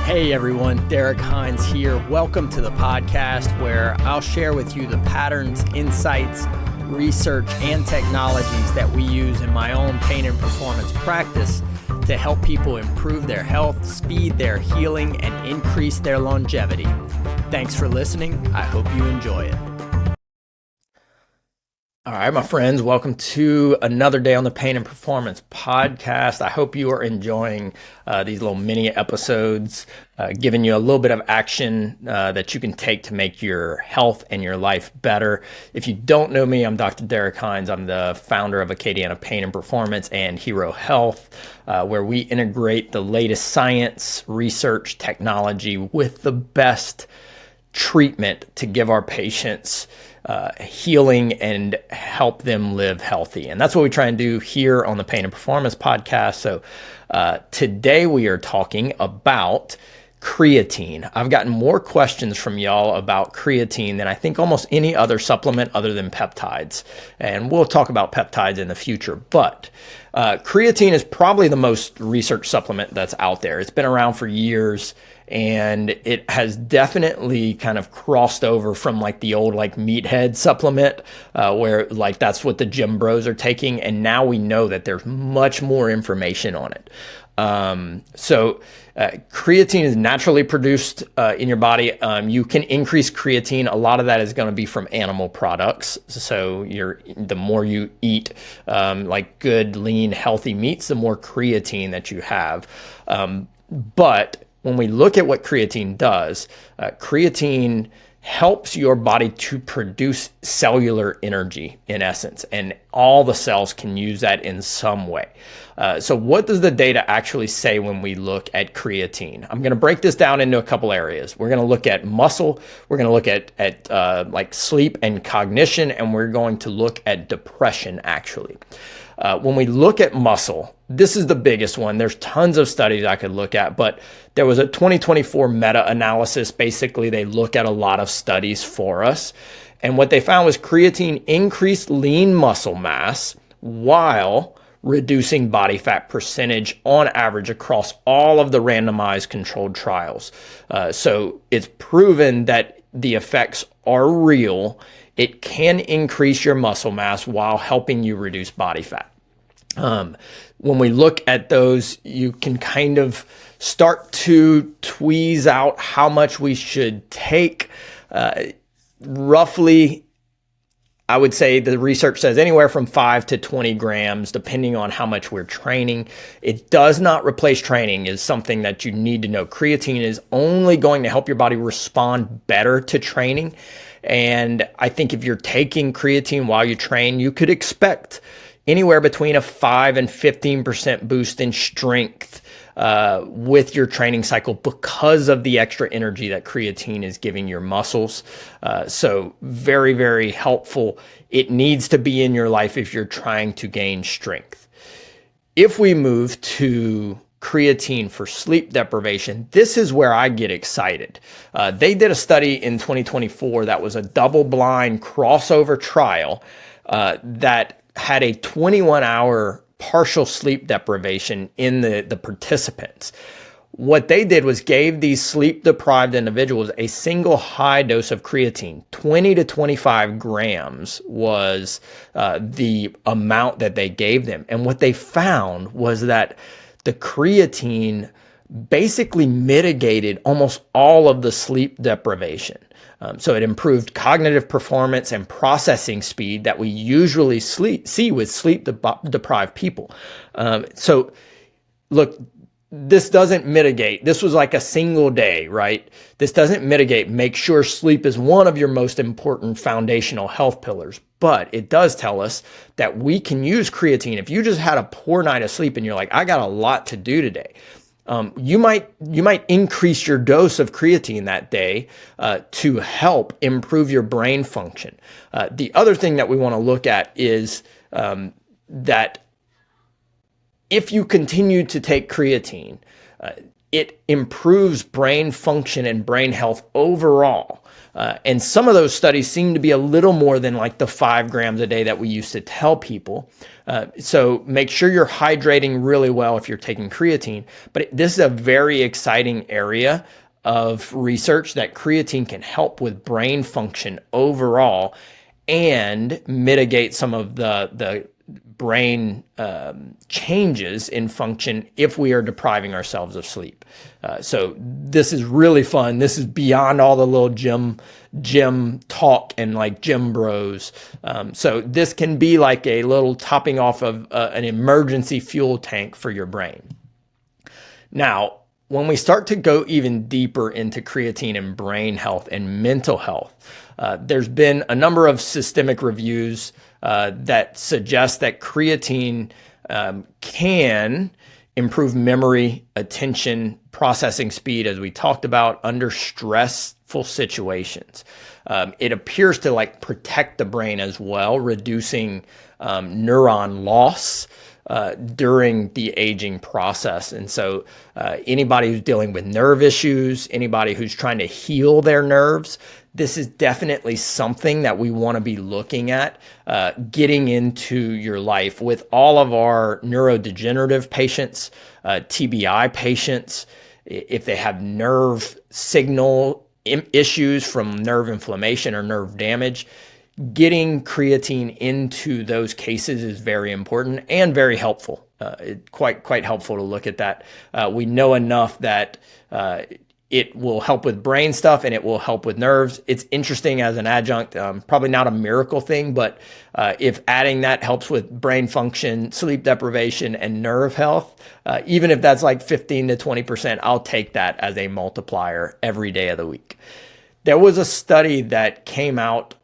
Hey everyone, Derrick Hines here. Welcome to the podcast where I'll share with you the patterns, insights, research, and technologies that we use in my own pain and performance practice to help people improve their health, speed their healing, and increase their longevity. Thanks for listening. I hope you enjoy it. All right, my friends, welcome to another day on the Pain and Performance podcast. I hope you are enjoying these little mini episodes, giving you a little bit of action that you can take to make your health and your life better. If you don't know me, I'm Dr. Derrick Hines. I'm the founder of Acadiana Pain and Performance and Hero Health, where we integrate the latest science, research, technology with the best treatment to give our patients healing and help them live healthy. And that's what we try and do here on the Pain and Performance podcast. So today we are talking about creatine. I've gotten more questions from y'all about creatine than I think almost any other supplement other than peptides. And we'll talk about peptides in the future. But creatine is probably the most researched supplement that's out there. It's been around for years. And it has definitely kind of crossed over from like the old like meathead supplement where like that's what the gym bros are taking. And now we know that there's much more information on it. Creatine is naturally produced in your body. You can increase creatine. A lot of that is going to be from animal products. So the more you eat like good, lean, healthy meats, the more creatine that you have. But when we look at what creatine does, creatine helps your body to produce cellular energy in essence, and all the cells can use that in some way. So what does the data actually say when we look at creatine? I'm going to break this down into a couple areas. We're going to look at muscle, we're going to look at like sleep and cognition, and we're going to look at depression actually. When we look at muscle, this is the biggest one. There's tons of studies I could look at, but there was a 2024 meta-analysis. Basically, they look at a lot of studies for us. And what they found was creatine increased lean muscle mass while reducing body fat percentage on average across all of the randomized controlled trials. So it's proven that the effects are real. It can increase your muscle mass while helping you reduce body fat. When we look at those, you can kind of start to tweeze out how much we should take. Roughly, I would say the research says anywhere from 5 to 20 grams, depending on how much we're training. It does not replace training, is something that you need to know. Creatine is only going to help your body respond better to training. And I think if you're taking creatine while you train, you could expect anywhere between a 5 and 15% boost in strength with your training cycle because of the extra energy that creatine is giving your muscles. So very, very helpful. It needs to be in your life if you're trying to gain strength. If we move to creatine for sleep deprivation, this is where I get excited. They did a study in 2024 that was a double-blind crossover trial that had a 21-hour partial sleep deprivation in the participants. What they did was gave these sleep-deprived individuals a single high dose of creatine. 20 to 25 grams was the amount that they gave them. And what they found was that the creatine basically mitigated almost all of the sleep deprivation. So it improved cognitive performance and processing speed that we usually see with sleep-deprived people. So look, this doesn't mitigate. This was like a single day, right? This doesn't mitigate. Make sure sleep is one of your most important foundational health pillars. But it does tell us that we can use creatine. If you just had a poor night of sleep and you're like, I got a lot to do today, you might increase your dose of creatine that day to help improve your brain function. The other thing that we want to look at is that if you continue to take creatine, it improves brain function and brain health overall. And some of those studies seem to be a little more than like the 5 grams a day that we used to tell people. So make sure you're hydrating really well if you're taking creatine. But this is a very exciting area of research that creatine can help with brain function overall and mitigate some of the brain changes in function if we are depriving ourselves of sleep. So this is really fun. This is beyond all the little gym talk and like gym bros. So this can be like a little topping off of an emergency fuel tank for your brain. Now, when we start to go even deeper into creatine and brain health and mental health, there's been a number of systemic reviews that suggest that creatine can improve memory, attention, processing speed, as we talked about, under stressful situations. It appears to like protect the brain as well, reducing neuron loss during the aging process. And so anybody who's dealing with nerve issues, anybody who's trying to heal their nerves, this is definitely something that we want to be looking at, getting into your life with all of our neurodegenerative patients, TBI patients, if they have nerve signal issues from nerve inflammation or nerve damage. Getting creatine into those cases is very important and very helpful. Quite helpful to look at that. We know enough that it will help with brain stuff and it will help with nerves. It's interesting as an adjunct, probably not a miracle thing, but if adding that helps with brain function, sleep deprivation, and nerve health, even if that's like 15 to 20%, I'll take that as a multiplier every day of the week. There was a study that came out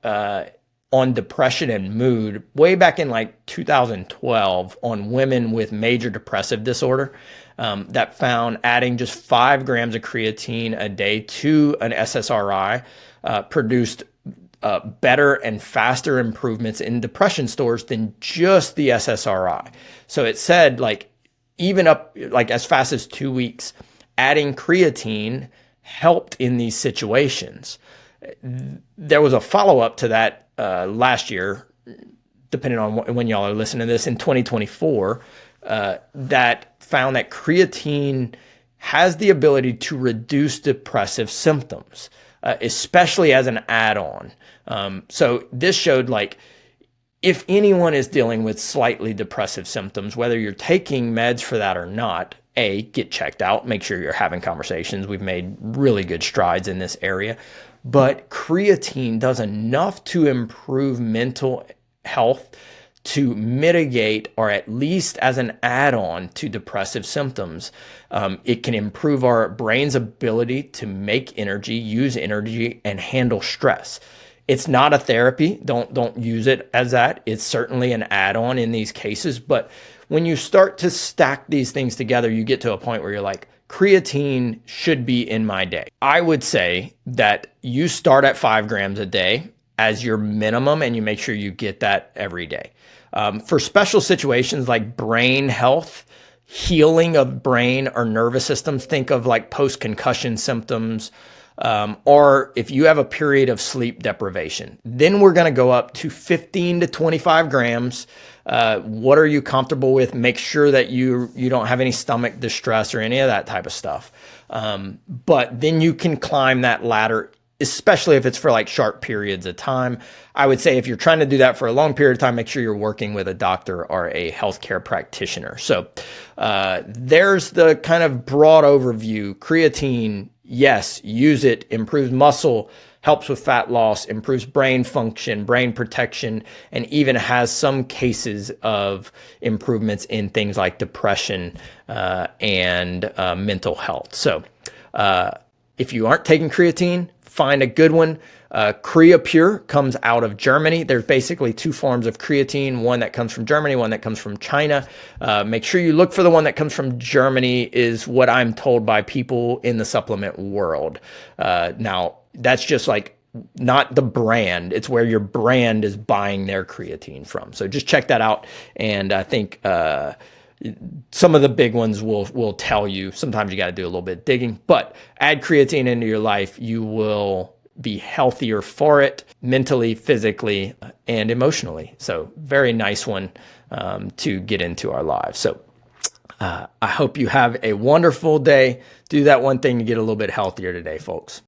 on depression and mood way back in like 2012 on women with major depressive disorder that found adding just 5 grams of creatine a day to an SSRI produced better and faster improvements in depression scores than just the SSRI. So it said like even up like as fast as 2 weeks, adding creatine helped in these situations. There was a follow-up to that last year, depending on when y'all are listening to this, in 2024, that found that creatine has the ability to reduce depressive symptoms, especially as an add-on. So this showed like if anyone is dealing with slightly depressive symptoms, whether you're taking meds for that or not, get checked out, make sure you're having conversations. We've made really good strides in this area. But creatine does enough to improve mental health to mitigate, or at least as an add-on to depressive symptoms. It can improve our brain's ability to make energy, use energy, and handle stress. It's not a therapy. Don't use it as that. It's certainly an add-on in these cases. But when you start to stack these things together, you get to a point where you're like, creatine should be in my day. I would say that you start at 5 grams a day as your minimum, and you make sure you get that every day. For special situations like brain health, healing of brain or nervous systems, think of like post-concussion symptoms, or if you have a period of sleep deprivation, then we're going to go up to 15 to 25 grams. What are you comfortable with? Make sure that you don't have any stomach distress or any of that type of stuff. But then you can climb that ladder, especially if it's for like short periods of time. I would say if you're trying to do that for a long period of time, make sure you're working with a doctor or a healthcare practitioner. So there's the kind of broad overview. Creatine, yes, use it, improves muscle, helps with fat loss, improves brain function, brain protection, and even has some cases of improvements in things like depression and mental health. So if you aren't taking creatine, find a good one. Creapure comes out of Germany. There's basically 2 forms of creatine, one that comes from Germany, one that comes from China. Make sure you look for the one that comes from Germany, is what I'm told by people in the supplement world. Now, that's just like not the brand. It's where your brand is buying their creatine from. So just check that out. And I think some of the big ones will tell you. Sometimes you got to do a little bit of digging, but add creatine into your life. You will be healthier for it mentally, physically, and emotionally. So very nice one to get into our lives. So I hope you have a wonderful day. Do that one thing to get a little bit healthier today, folks.